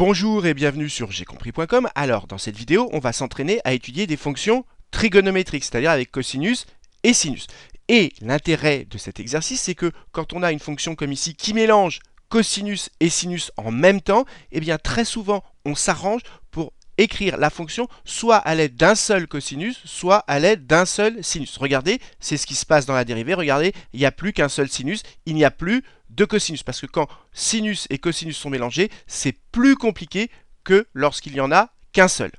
Bonjour et bienvenue sur j'aiscompris.com. Alors, dans cette vidéo, on va s'entraîner à étudier des fonctions trigonométriques, c'est-à-dire avec cosinus et sinus. Et l'intérêt de cet exercice, c'est que quand on a une fonction comme ici qui mélange cosinus et sinus en même temps, eh bien très souvent, on s'arrange pour écrire la fonction soit à l'aide d'un seul cosinus, soit à l'aide d'un seul sinus. Regardez, c'est ce qui se passe dans la dérivée. Regardez, il n'y a plus qu'un seul sinus, il n'y a plus de cosinus. Parce que quand sinus et cosinus sont mélangés, c'est plus compliqué que lorsqu'il n'y en a qu'un seul.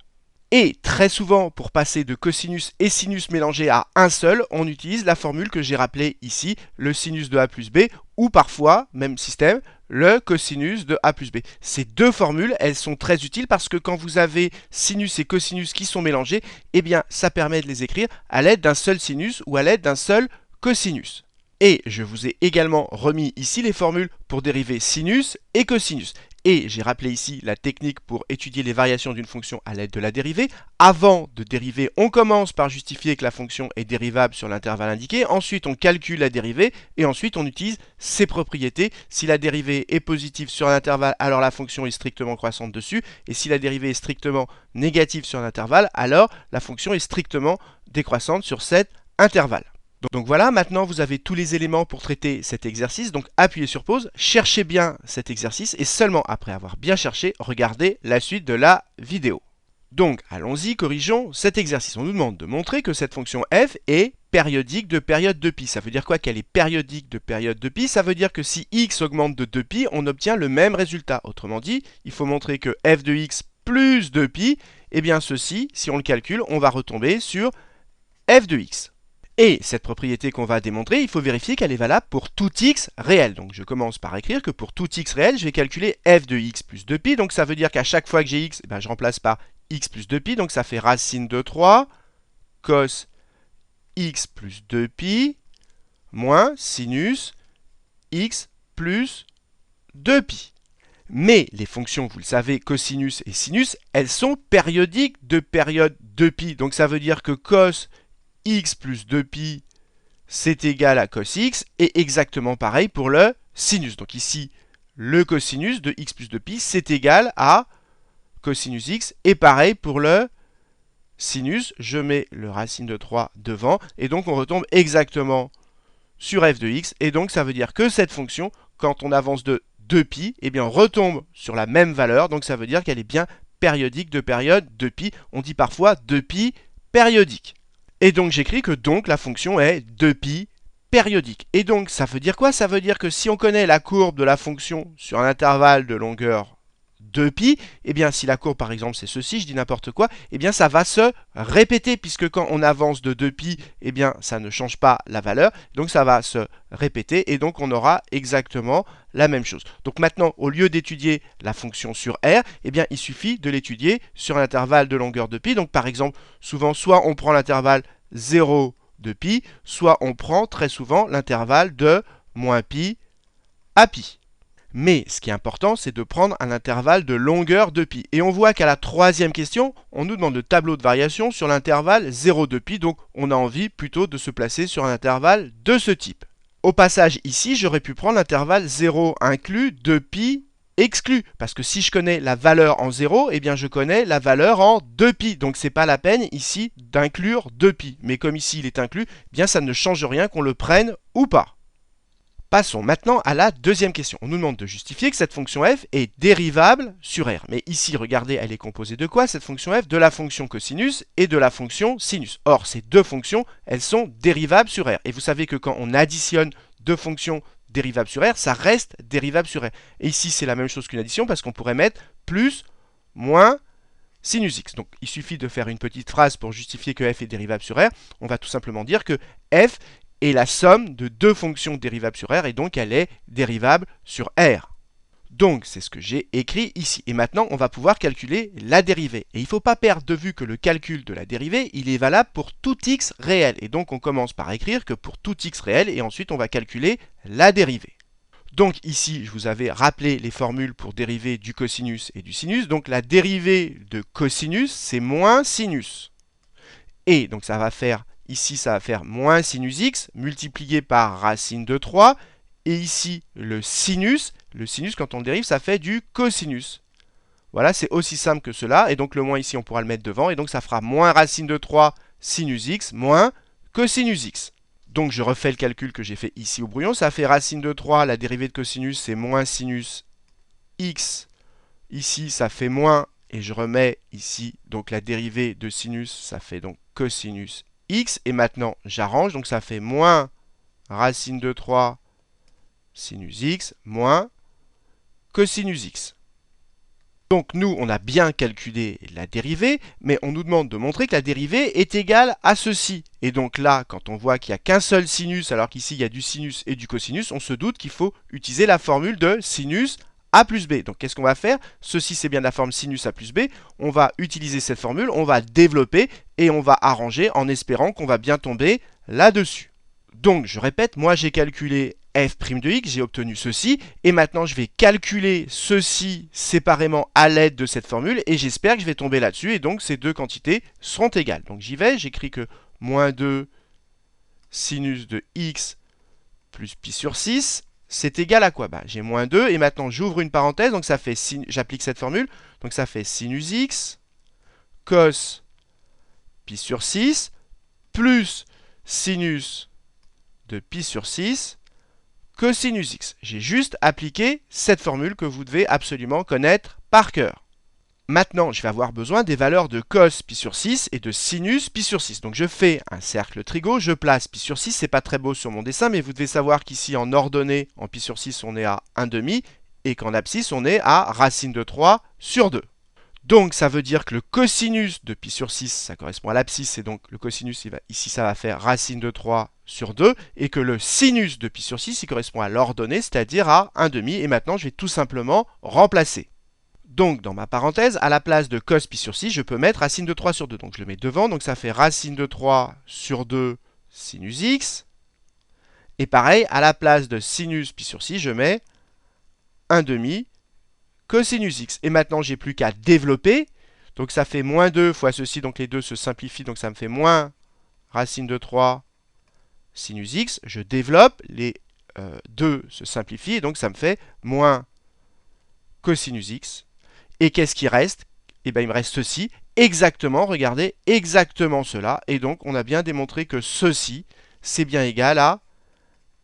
Et très souvent, pour passer de cosinus et sinus mélangés à un seul, on utilise la formule que j'ai rappelée ici, le sinus de a plus b, ou parfois, même système, le cosinus de a plus b. Ces deux formules, elles sont très utiles parce que quand vous avez sinus et cosinus qui sont mélangés, eh bien, ça permet de les écrire à l'aide d'un seul sinus ou à l'aide d'un seul cosinus. Et je vous ai également remis ici les formules pour dériver sinus et cosinus. Et j'ai rappelé ici la technique pour étudier les variations d'une fonction à l'aide de la dérivée. Avant de dériver, on commence par justifier que la fonction est dérivable sur l'intervalle indiqué. Ensuite, on calcule la dérivée et ensuite on utilise ses propriétés. Si la dérivée est positive sur un intervalle, alors la fonction est strictement croissante dessus. Et si la dérivée est strictement négative sur un intervalle, alors la fonction est strictement décroissante sur cet intervalle. Donc voilà, maintenant vous avez tous les éléments pour traiter cet exercice, donc appuyez sur pause, cherchez bien cet exercice et seulement après avoir bien cherché, regardez la suite de la vidéo. Donc allons-y, corrigeons cet exercice. On nous demande de montrer que cette fonction f est périodique de période de pi. Ça veut dire quoi qu'elle est périodique de période de pi? Ça veut dire que si x augmente de 2pi, on obtient le même résultat. Autrement dit, il faut montrer que f de x plus 2pi, et bien ceci, si on le calcule, on va retomber sur f de x. Et cette propriété qu'on va démontrer, il faut vérifier qu'elle est valable pour tout x réel. Donc je commence par écrire que pour tout x réel, je vais calculer f de x plus 2pi. Donc ça veut dire qu'à chaque fois que j'ai x, je remplace par x plus 2pi. Donc ça fait racine de 3 cos x plus 2pi moins sinus x plus 2pi. Mais les fonctions, vous le savez, cosinus et sinus, elles sont périodiques de période 2pi. Donc ça veut dire que cos x plus 2pi, c'est égal à cos x, et exactement pareil pour le sinus. Donc ici, le cosinus de x plus 2pi, c'est égal à cosinus x, et pareil pour le sinus, je mets le racine de 3 devant, et donc on retombe exactement sur f de x, et donc ça veut dire que cette fonction, quand on avance de 2pi, eh bien on retombe sur la même valeur, donc ça veut dire qu'elle est bien périodique de période 2pi, on dit parfois 2pi périodique. Et donc j'écris que donc la fonction est 2pi périodique. Et donc ça veut dire quoi? Ça veut dire que si on connaît la courbe de la fonction sur un intervalle de longueur 2pi, eh bien si la courbe par exemple c'est ceci, je dis n'importe quoi, eh bien ça va se répéter puisque quand on avance de 2pi, eh bien ça ne change pas la valeur, donc ça va se répéter et donc on aura exactement la même chose. Donc maintenant, au lieu d'étudier la fonction sur R, eh bien il suffit de l'étudier sur un intervalle de longueur de pi. Donc par exemple, souvent soit on prend l'intervalle 0 de pi, soit on prend très souvent l'intervalle de moins pi à pi. Mais ce qui est important, c'est de prendre un intervalle de longueur de pi. Et on voit qu'à la troisième question, on nous demande le tableau de variation sur l'intervalle 0 de pi. Donc on a envie plutôt de se placer sur un intervalle de ce type. Au passage, ici, j'aurais pu prendre l'intervalle 0 inclus, 2pi exclu. Parce que si je connais la valeur en 0, eh bien je connais la valeur en 2pi. Donc c'est pas la peine ici d'inclure 2pi. Mais comme ici il est inclus, eh bien ça ne change rien qu'on le prenne ou pas. Passons maintenant à la deuxième question. On nous demande de justifier que cette fonction f est dérivable sur R. Mais ici, regardez, elle est composée de quoi cette fonction f? De la fonction cosinus et de la fonction sinus. Or, ces deux fonctions, elles sont dérivables sur R. Et vous savez que quand on additionne deux fonctions dérivables sur R, ça reste dérivable sur R. Et ici, c'est la même chose qu'une addition parce qu'on pourrait mettre plus, moins, sinus x. Donc il suffit de faire une petite phrase pour justifier que f est dérivable sur R. On va tout simplement dire que f est la somme de deux fonctions dérivables sur R et donc elle est dérivable sur R. Donc c'est ce que j'ai écrit ici. Et maintenant on va pouvoir calculer la dérivée. Et il ne faut pas perdre de vue que le calcul de la dérivée, il est valable pour tout x réel. Et donc on commence par écrire que pour tout x réel et ensuite on va calculer la dérivée. Donc ici, je vous avais rappelé les formules pour dériver du cosinus et du sinus. Donc la dérivée de cosinus, c'est moins sinus. Et donc ça va faire, ici ça va faire moins sinus x multiplié par racine de 3. Et ici, le sinus quand on le dérive, ça fait du cosinus. Voilà, c'est aussi simple que cela. Et donc le moins ici, on pourra le mettre devant. Et donc ça fera moins racine de 3 sinus x moins cosinus x. Donc je refais le calcul que j'ai fait ici au brouillon. Ça fait racine de 3, la dérivée de cosinus, c'est moins sinus x. Ici, ça fait moins, et je remets ici, donc la dérivée de sinus, ça fait donc cosinus x. Et maintenant, j'arrange, donc ça fait moins racine de 3 sinus x moins cosinus x. Donc nous, on a bien calculé la dérivée, mais on nous demande de montrer que la dérivée est égale à ceci. Et donc là, quand on voit qu'il n'y a qu'un seul sinus, alors qu'ici il y a du sinus et du cosinus, on se doute qu'il faut utiliser la formule de sinus a plus b. Donc qu'est-ce qu'on va faire? Ceci, c'est bien la forme sinus a plus b. On va utiliser cette formule, on va développer et on va arranger en espérant qu'on va bien tomber là-dessus. Donc je répète, moi j'ai calculé f' de x, j'ai obtenu ceci, et maintenant je vais calculer ceci séparément à l'aide de cette formule, et j'espère que je vais tomber là-dessus, et donc ces deux quantités seront égales. Donc j'y vais, j'écris que moins 2 sinus de x plus pi sur 6, c'est égal à quoi? J'ai moins 2, et maintenant j'ouvre une parenthèse, donc ça fait, j'applique cette formule, donc ça fait sinus x cos pi sur 6 plus sinus de pi sur 6 cosinus x. J'ai juste appliqué cette formule que vous devez absolument connaître par cœur. Maintenant, je vais avoir besoin des valeurs de cos pi sur 6 et de sinus pi sur 6. Donc je fais un cercle trigo, je place pi sur 6, c'est pas très beau sur mon dessin, mais vous devez savoir qu'ici en ordonnée, en pi sur 6, on est à 1,5 et qu'en abscisse, on est à racine de 3 sur 2. Donc ça veut dire que le cosinus de pi sur 6, ça correspond à l'abscisse, et donc le cosinus, ici ça va faire racine de 3 sur 2, et que le sinus de pi sur 6, il correspond à l'ordonnée, c'est-à-dire à 1,5, et maintenant je vais tout simplement remplacer. Donc dans ma parenthèse, à la place de cos pi sur 6, je peux mettre racine de 3 sur 2, donc je le mets devant, donc ça fait racine de 3 sur 2 sinus x, et pareil, à la place de sinus pi sur 6, je mets 1,5 cosinus x. Et maintenant, j'ai plus qu'à développer. Donc ça fait moins 2 fois ceci, donc les deux se simplifient, donc ça me fait moins racine de 3 sinus x. Je développe, les 2 se simplifient, et donc ça me fait moins cosinus x. Et qu'est-ce qui reste? Eh bien, il me reste ceci, exactement, regardez, exactement cela. Et donc, on a bien démontré que ceci, c'est bien égal à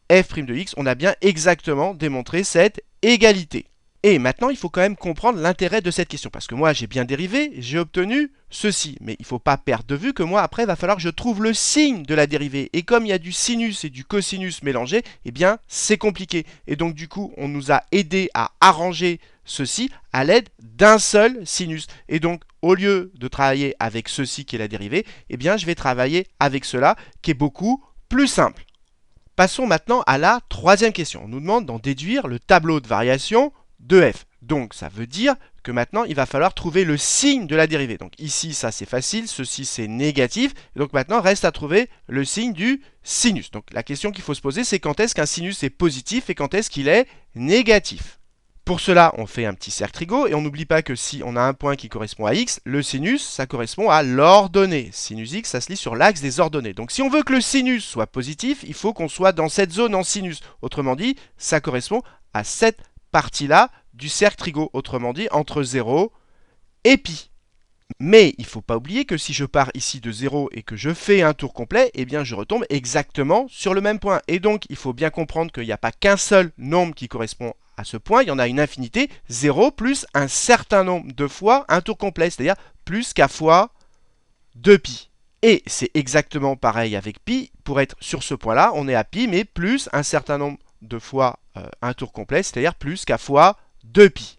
f' de x. On a bien exactement démontré cette égalité. Et maintenant, il faut quand même comprendre l'intérêt de cette question, parce que moi, j'ai bien dérivé, j'ai obtenu ceci. Mais il ne faut pas perdre de vue que moi, après, il va falloir que je trouve le signe de la dérivée. Et comme il y a du sinus et du cosinus mélangés, eh bien, c'est compliqué. Et donc, du coup, on nous a aidé à arranger ceci à l'aide d'un seul sinus. Et donc, au lieu de travailler avec ceci qui est la dérivée, eh bien, je vais travailler avec cela qui est beaucoup plus simple. Passons maintenant à la troisième question. On nous demande d'en déduire le tableau de variation de f. Donc ça veut dire que maintenant il va falloir trouver le signe de la dérivée. Donc ici ça c'est facile, ceci c'est négatif. Et donc maintenant reste à trouver le signe du sinus. Donc la question qu'il faut se poser, c'est quand est-ce qu'un sinus est positif et quand est-ce qu'il est négatif. Pour cela, on fait un petit cercle trigo et on n'oublie pas que si on a un point qui correspond à x, le sinus, ça correspond à l'ordonnée. Sinus x, ça se lit sur l'axe des ordonnées. Donc si on veut que le sinus soit positif, il faut qu'on soit dans cette zone en sinus. Autrement dit, ça correspond à cette partie-là du cercle trigo. Autrement dit, entre 0 et pi. Mais il ne faut pas oublier que si je pars ici de 0 et que je fais un tour complet, eh bien je retombe exactement sur le même point. Et donc, il faut bien comprendre qu'il n'y a pas qu'un seul nombre qui correspond à ce point, il y en a une infinité, 0 plus un certain nombre de fois un tour complet, c'est-à-dire plus k fois 2pi. Et c'est exactement pareil avec pi, pour être sur ce point-là, on est à pi, mais plus un certain nombre de fois un tour complet, c'est-à-dire plus k fois 2pi.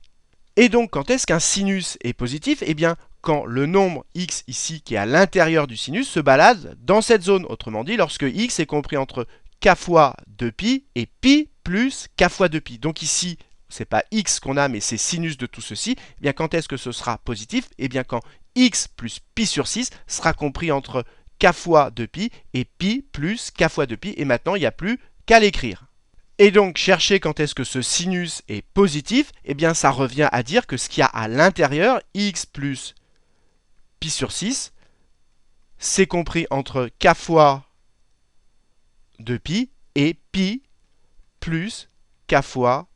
Et donc, quand est-ce qu'un sinus est positif? Eh bien, quand le nombre x ici, qui est à l'intérieur du sinus, se balade dans cette zone. Autrement dit, lorsque x est compris entre k fois 2pi et pi plus k fois 2pi. Donc ici, c'est pas x qu'on a, mais c'est sinus de tout ceci. Eh bien, quand est-ce que ce sera positif? Eh bien, quand x plus pi sur 6 sera compris entre k fois 2pi et pi plus k fois 2pi. Et maintenant, il n'y a plus qu'à l'écrire. Et donc, chercher quand est-ce que ce sinus est positif, eh bien, ça revient à dire que ce qu'il y a à l'intérieur, x plus pi sur 6, c'est compris entre k fois 2pi et pi plus k fois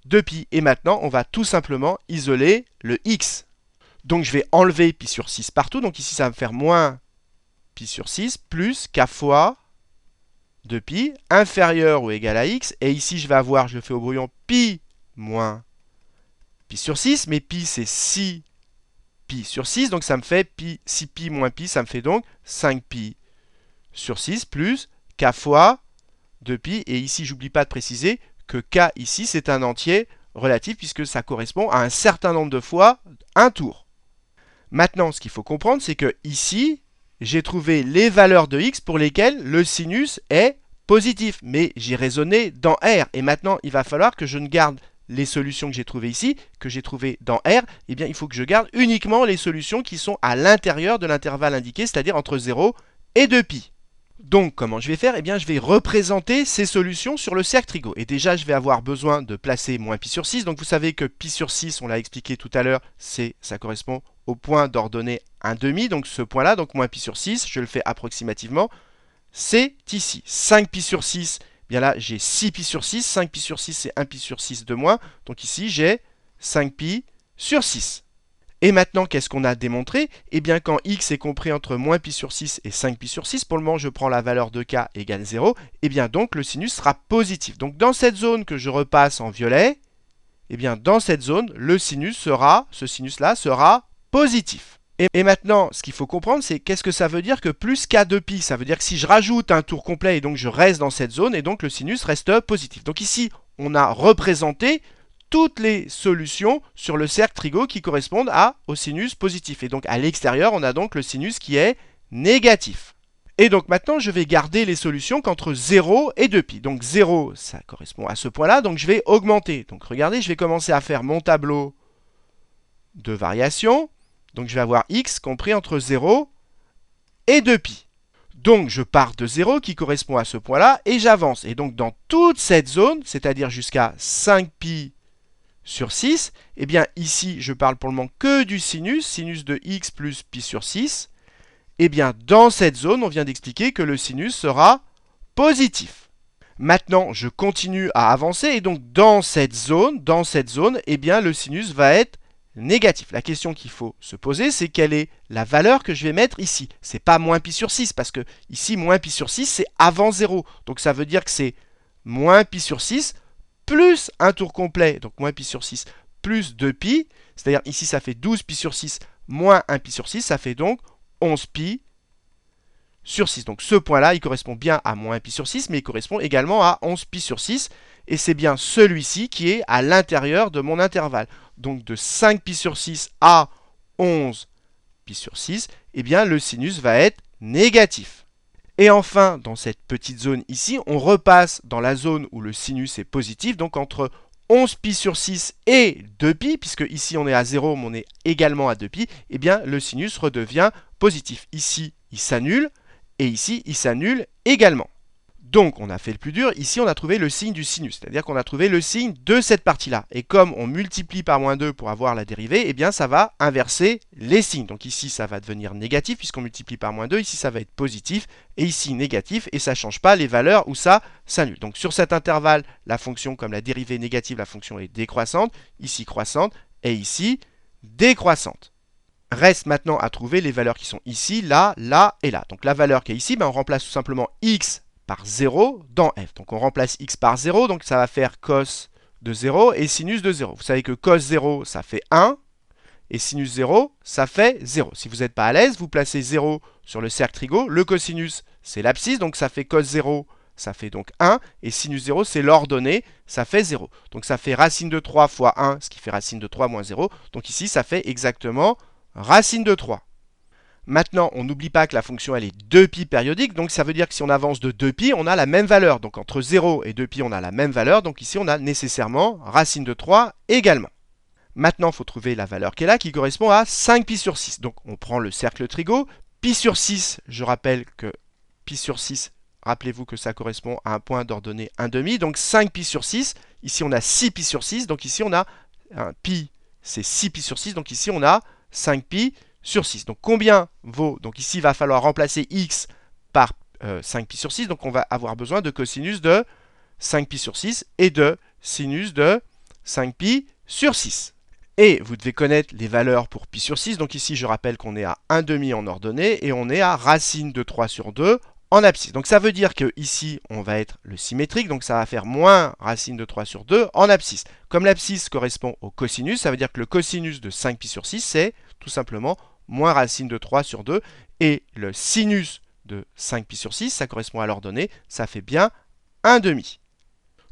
2pi. Et maintenant, on va tout simplement isoler le x. Donc je vais enlever pi sur 6 partout. Donc ici, ça va me faire moins pi sur 6 plus k fois 2pi inférieur ou égal à x. Et ici, je vais avoir, je le fais au brouillon, pi moins pi sur 6. Mais pi, c'est 6 pi sur 6. Donc ça me fait pi, 6pi moins pi, ça me fait donc 5pi sur 6 plus k fois 2pi. Et ici, j'oublie pas de préciser que k ici, c'est un entier relatif puisque ça correspond à un certain nombre de fois un tour. Maintenant, ce qu'il faut comprendre, c'est que ici, j'ai trouvé les valeurs de x pour lesquelles le sinus est positif. Mais j'ai raisonné dans R. Et maintenant, il va falloir que je ne garde les solutions que j'ai trouvées ici, que j'ai trouvées dans R. Eh bien, il faut que je garde uniquement les solutions qui sont à l'intérieur de l'intervalle indiqué, c'est-à-dire entre 0 et 2pi. Donc, comment je vais faire? Eh bien, je vais représenter ces solutions sur le cercle Trigo. Et déjà, je vais avoir besoin de placer moins pi sur 6. Donc, vous savez que pi sur 6, on l'a expliqué tout à l'heure, ça correspond au point d'ordonnée 1,5. Donc, ce point-là, donc moins pi sur 6, je le fais approximativement, c'est ici. 5 pi sur 6, eh bien là, j'ai 6 pi sur 6. 5 pi sur 6, c'est 1 pi sur 6 de moins. Donc, ici, j'ai 5 pi sur 6. Et maintenant, qu'est-ce qu'on a démontré? Eh bien, quand x est compris entre moins pi sur 6 et 5 pi sur 6, pour le moment, je prends la valeur de k égale 0, eh bien, donc, le sinus sera positif. Donc, dans cette zone que je repasse en violet, eh bien, dans cette zone, le sinus sera, ce sinus-là, sera positif. Et maintenant, ce qu'il faut comprendre, c'est qu'est-ce que ça veut dire que plus k de pi? Ça veut dire que si je rajoute un tour complet et donc je reste dans cette zone, et donc le sinus reste positif. Donc ici, on a représenté toutes les solutions sur le cercle Trigo qui correspondent au sinus positif. Et donc à l'extérieur, on a donc le sinus qui est négatif. Et donc maintenant, je vais garder les solutions qu'entre 0 et 2pi. Donc 0, ça correspond à ce point-là, donc je vais augmenter. Donc regardez, je vais commencer à faire mon tableau de variation. Donc je vais avoir x compris entre 0 et 2pi. Donc je pars de 0 qui correspond à ce point-là et j'avance. Et donc dans toute cette zone, c'est-à-dire jusqu'à 5pi sur 6, eh bien ici, je parle pour le moment que du sinus, sinus de x plus pi sur 6. Eh bien, dans cette zone, on vient d'expliquer que le sinus sera positif. Maintenant, je continue à avancer et donc dans cette zone, eh bien, le sinus va être négatif. La question qu'il faut se poser, c'est quelle est la valeur que je vais mettre ici. C'est pas moins pi sur 6, parce que ici, moins pi sur 6, c'est avant 0. Donc ça veut dire que c'est moins pi sur 6 plus un tour complet, donc moins pi sur 6 plus 2pi, c'est-à-dire ici ça fait 12 pi sur 6 moins 1 pi sur 6, ça fait donc 11 pi sur 6. Donc ce point-là, il correspond bien à moins 1 pi sur 6, mais il correspond également à 11 pi sur 6, et c'est bien celui-ci qui est à l'intérieur de mon intervalle. Donc de 5 pi sur 6 à 11 pi sur 6, eh bien le sinus va être négatif. Et enfin, dans cette petite zone ici, on repasse dans la zone où le sinus est positif, donc entre 11 pi sur 6 et 2pi, puisque ici on est à 0, mais on est également à 2pi, eh bien le sinus redevient positif. Ici, il s'annule, et ici, il s'annule également. Donc, on a fait le plus dur. Ici, on a trouvé le signe du sinus, c'est-à-dire qu'on a trouvé le signe de cette partie-là. Et comme on multiplie par moins 2 pour avoir la dérivée, eh bien, ça va inverser les signes. Donc ici, ça va devenir négatif puisqu'on multiplie par moins 2. Ici, ça va être positif. Et ici, négatif. Et ça ne change pas les valeurs où ça s'annule. Donc sur cet intervalle, la fonction, comme la dérivée négative, la fonction est décroissante. Ici, croissante. Et ici, décroissante. Reste maintenant à trouver les valeurs qui sont ici, là, là et là. Donc la valeur qui est ici, on remplace tout simplement x par 0 dans f. Donc on remplace x par 0, donc ça va faire cos de 0 et sinus de 0. Vous savez que cos 0, ça fait 1, et sinus 0, ça fait 0. Si vous n'êtes pas à l'aise, vous placez 0 sur le cercle Trigo. Le cosinus, c'est l'abscisse, donc ça fait cos 0, ça fait donc 1, et sinus 0, c'est l'ordonnée, ça fait 0. Donc ça fait racine de 3 fois 1, ce qui fait racine de 3 moins 0. Donc ici, ça fait exactement racine de 3. Maintenant, on n'oublie pas que la fonction elle est 2pi périodique, donc ça veut dire que si on avance de 2pi, on a la même valeur. Donc entre 0 et 2pi, on a la même valeur, donc ici on a nécessairement racine de 3 également. Maintenant, il faut trouver la valeur qui est là, qui correspond à 5pi sur 6. Donc on prend le cercle Trigo, pi sur 6, je rappelle que pi sur 6, rappelez-vous que ça correspond à un point d'ordonnée 1,5, donc 5pi sur 6, ici on a 6pi sur 6, donc ici on a un pi, c'est 6pi sur 6, donc ici on a 5pi sur 6. Donc combien vaut? Donc ici, il va falloir remplacer x par 5pi sur 6. Donc on va avoir besoin de cosinus de 5pi sur 6 et de sinus de 5pi sur 6. Et vous devez connaître les valeurs pour pi sur 6. Donc ici, je rappelle qu'on est à 1/2 en ordonnée et on est à racine de 3 sur 2 en abscisse. Donc ça veut dire que ici, on va être le symétrique. Donc ça va faire moins racine de 3 sur 2 en abscisse. Comme l'abscisse correspond au cosinus, ça veut dire que le cosinus de 5pi sur 6, c'est tout simplement moins racine de 3 sur 2. Et le sinus de 5pi sur 6, ça correspond à l'ordonnée. Ça fait bien 1/2.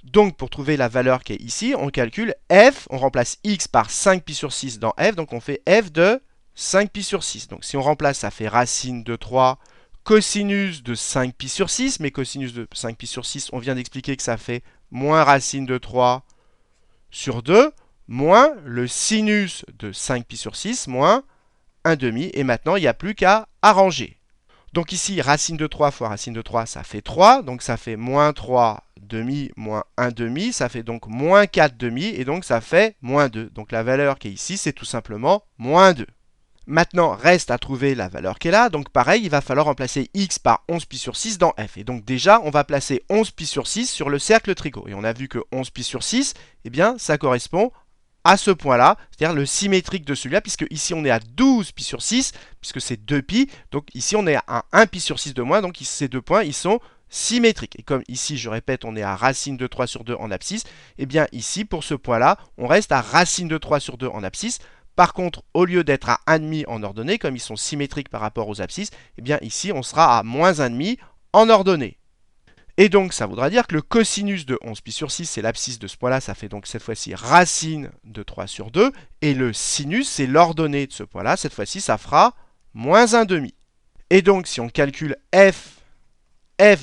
Donc, pour trouver la valeur qui est ici, on calcule f, on remplace x par 5pi sur 6 dans f, donc on fait f de 5pi sur 6. Donc, si on remplace, ça fait racine de 3 cosinus de 5pi sur 6, mais cosinus de 5pi sur 6, on vient d'expliquer que ça fait moins racine de 3 sur 2, moins le sinus de 5pi sur 6, moins 1/2, et maintenant, il n'y a plus qu'à arranger. Donc ici, racine de 3 fois racine de 3, ça fait 3. Donc ça fait moins 3 demi moins 1/2. Ça fait donc moins 4 demi. Et donc ça fait moins 2. Donc la valeur qui est ici, c'est tout simplement moins 2. Maintenant, reste à trouver la valeur qui est là. Donc pareil, il va falloir remplacer x par 11pi sur 6 dans f. Et donc déjà, on va placer 11pi sur 6 sur le cercle trigo. Et on a vu que 11pi sur 6, eh bien, ça correspond à ce point-là, c'est-à-dire le symétrique de celui-là, puisque ici on est à 12pi sur 6, puisque c'est 2pi, donc ici on est à 1pi sur 6 de moins, donc ces deux points, ils sont symétriques. Et comme ici, je répète, on est à racine de 3 sur 2 en abscisse, et bien ici, pour ce point-là, on reste à racine de 3 sur 2 en abscisse. Par contre, au lieu d'être à 1,5 en ordonnée, comme ils sont symétriques par rapport aux abscisses, et bien ici, on sera à moins 1,5 en ordonnée. Et donc, ça voudra dire que le cosinus de 11pi sur 6, c'est l'abscisse de ce point-là, ça fait donc cette fois-ci racine de 3 sur 2. Et le sinus, c'est l'ordonnée de ce point-là, cette fois-ci, ça fera moins 1/2. Et donc, si on calcule f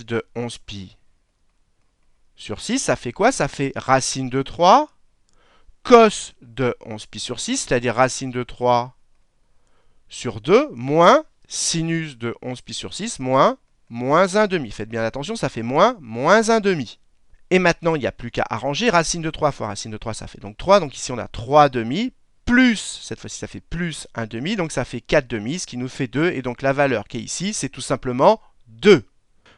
de 11pi sur 6, ça fait quoi? Ça fait racine de 3 cos de 11pi sur 6, c'est-à-dire racine de 3 sur 2, moins sinus de 11pi sur 6, moins 1/2. Faites bien attention, ça fait moins 1/2. Et maintenant, il n'y a plus qu'à arranger. Racine de 3 fois racine de 3, ça fait donc 3. Donc ici, on a 3/2, plus, cette fois-ci, ça fait plus 1/2. Donc ça fait 4/2, ce qui nous fait 2. Et donc la valeur qui est ici, c'est tout simplement 2.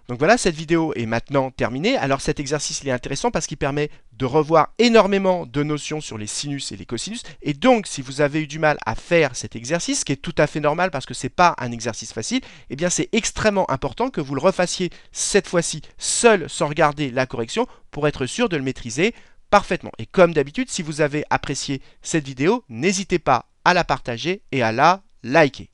Donc voilà, cette vidéo est maintenant terminée. Alors cet exercice, il est intéressant parce qu'il permet de revoir énormément de notions sur les sinus et les cosinus. Et donc, si vous avez eu du mal à faire cet exercice, ce qui est tout à fait normal parce que ce n'est pas un exercice facile, eh bien c'est extrêmement important que vous le refassiez cette fois-ci seul, sans regarder la correction, pour être sûr de le maîtriser parfaitement. Et comme d'habitude, si vous avez apprécié cette vidéo, n'hésitez pas à la partager et à la liker.